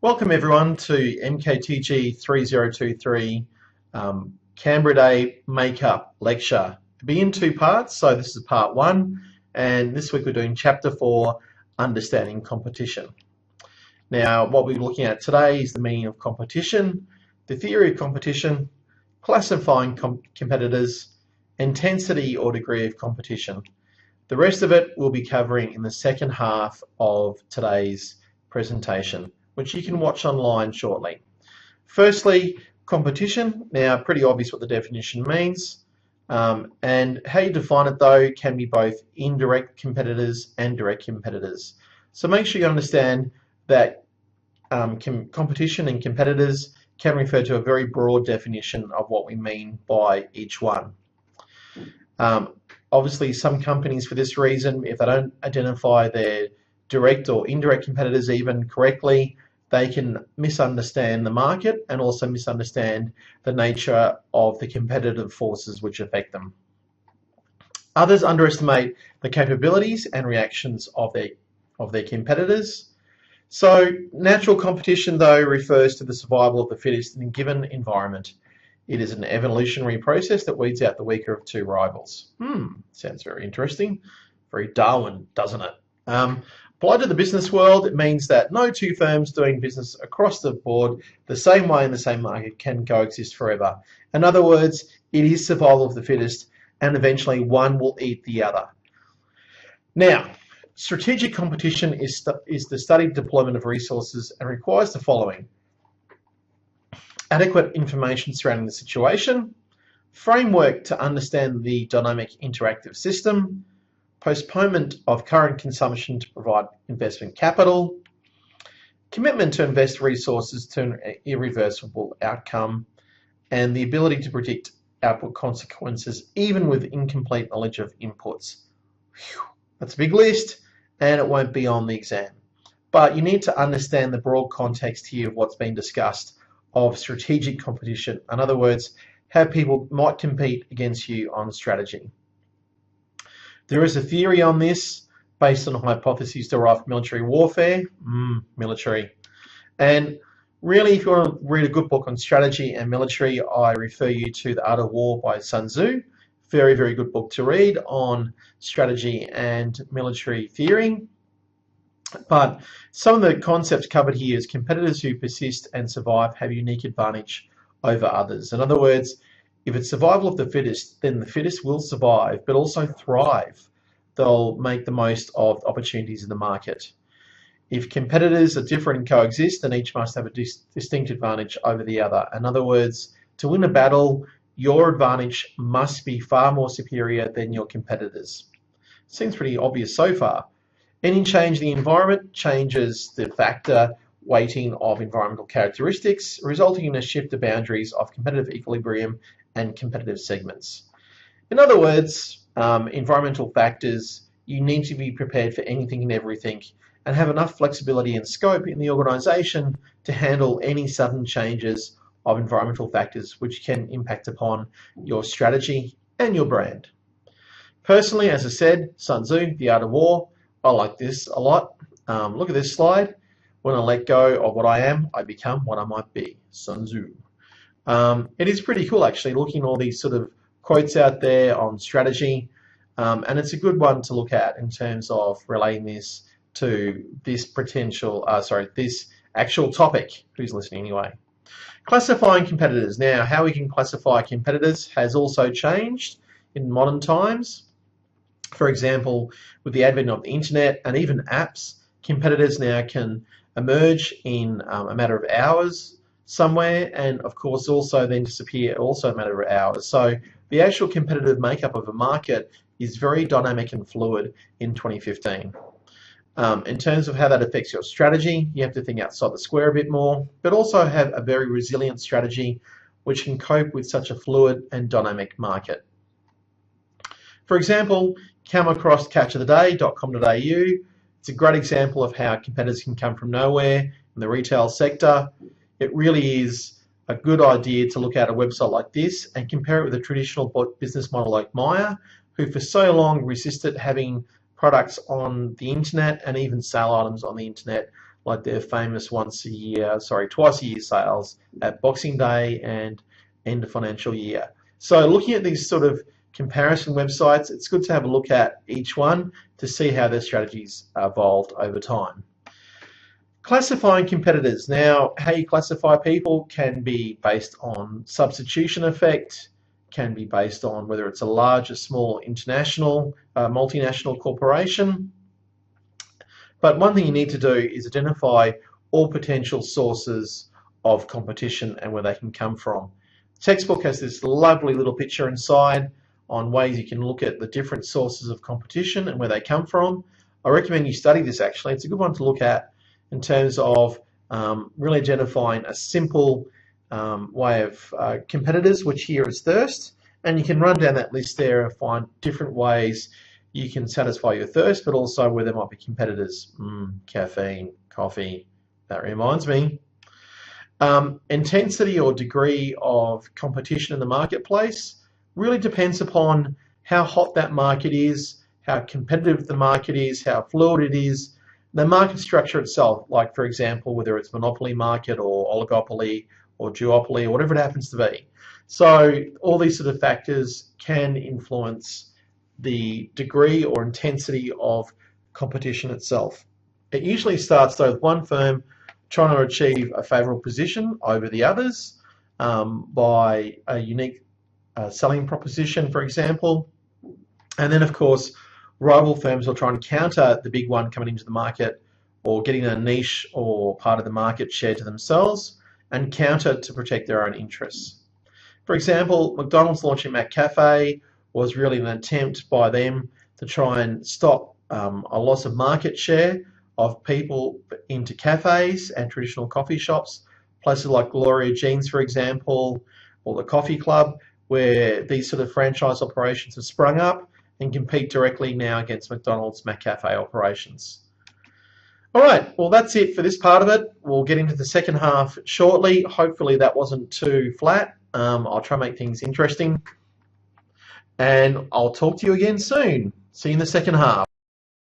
Welcome everyone to MKTG3023 Canberra Day Makeup Lecture. It'll be in two parts, so this is part one, and this week we're doing Chapter 4, Understanding Competition. Now, what we're looking at today is the meaning of competition, the theory of competition, classifying competitors, intensity or degree of competition. The rest of it we'll be covering in the second half of today's presentation, which you can watch online shortly. Firstly, competition. Now, pretty obvious what the definition means. And how you define it, though, can be both indirect competitors and direct competitors. So make sure you understand that competition and competitors can refer to a very broad definition of what we mean by each one. Obviously, some companies, for this reason, if they don't identify their direct or indirect competitors even correctly, they can misunderstand the market and also misunderstand the nature of the competitive forces which affect them. Others underestimate the capabilities and reactions of their competitors. So natural competition, though, refers to the survival of the fittest in a given environment. It is an evolutionary process that weeds out the weaker of two rivals. Sounds very interesting. Very Darwin, doesn't it? Applied to the business world, it means that no two firms doing business across the board the same way in the same market can coexist forever. In other words, it is survival of the fittest, and eventually one will eat the other. Now, strategic competition is the studied deployment of resources and requires the following: adequate information surrounding the situation, framework to understand the dynamic interactive system, postponement of current consumption to provide investment capital, commitment to invest resources to an irreversible outcome, and the ability to predict output consequences even with incomplete knowledge of inputs. Whew, that's a big list, and it won't be on the exam. But you need to understand the broad context here of what's been discussed of strategic competition. In other words, how people might compete against you on strategy. There is a theory on this based on hypotheses derived from military warfare. Military. And really, if you want to read a good book on strategy and military, I refer you to The Art of War by Sun Tzu. Very, very good book to read on strategy and military theory. But some of the concepts covered here is competitors who persist and survive have a unique advantage over others. In other words, if it's survival of the fittest, then the fittest will survive, but also thrive. They'll make the most of opportunities in the market. If competitors are different and coexist, then each must have a distinct advantage over the other. In other words, to win a battle, your advantage must be far more superior than your competitors. Seems pretty obvious so far. Any change in the environment changes the factor weighting of environmental characteristics, resulting in a shift of boundaries of competitive equilibrium and competitive segments. In other words, environmental factors, you need to be prepared for anything and everything and have enough flexibility and scope in the organisation to handle any sudden changes of environmental factors which can impact upon your strategy and your brand. Personally, as I said, Sun Tzu, The Art of War, I like this a lot. Look at this slide. When I let go of what I am, I become what I might be. Sun Tzu. It is pretty cool, actually, looking at all these sort of quotes out there on strategy, and it's a good one to look at in terms of relating this to this this actual topic. Who's listening anyway? Classifying competitors. Now, how we can classify competitors has also changed in modern times. For example, with the advent of the internet and even apps, competitors now can emerge in a matter of hours somewhere, and of course also then disappear also a matter of hours. So the actual competitive makeup of a market is very dynamic and fluid in 2015. In terms of how that affects your strategy, you have to think outside the square a bit more, but also have a very resilient strategy which can cope with such a fluid and dynamic market. For example, come across catchoftheday.com.au. It's a great example of how competitors can come from nowhere in the retail sector. It really is a good idea to look at a website like this and compare it with a traditional business model like Maya, who for so long resisted having products on the internet and even sale items on the internet like their famous twice a year sales at Boxing Day and end of financial year. So looking at these sort of comparison websites, it's good to have a look at each one to see how their strategies evolved over time. Classifying competitors. Now, how you classify people can be based on substitution effect, can be based on whether it's a large or small international, multinational corporation. But one thing you need to do is identify all potential sources of competition and where they can come from. The textbook has this lovely little picture inside on ways you can look at the different sources of competition and where they come from. I recommend you study this actually. It's a good one to look at in terms of really identifying a simple way of competitors, which here is thirst, and you can run down that list there and find different ways you can satisfy your thirst, but also where there might be competitors. Caffeine, coffee, that reminds me. Intensity or degree of competition in the marketplace really depends upon how hot that market is, how competitive the market is, how fluid it is, the market structure itself, like for example, whether it's monopoly market or oligopoly or duopoly or whatever it happens to be. So all these sort of factors can influence the degree or intensity of competition itself. It usually starts though with one firm trying to achieve a favourable position over the others by a unique selling proposition, for example. And then of course, rival firms will try and counter the big one coming into the market or getting a niche or part of the market share to themselves and counter to protect their own interests. For example, McDonald's launching McCafe was really an attempt by them to try and stop a loss of market share of people into cafes and traditional coffee shops, places like Gloria Jean's, for example, or the Coffee Club, where these sort of franchise operations have sprung up and compete directly now against McDonald's McCafe operations. All right, well, that's it for this part of it. We'll get into the second half shortly. Hopefully that wasn't too flat. I'll try and make things interesting. And I'll talk to you again soon. See you in the second half.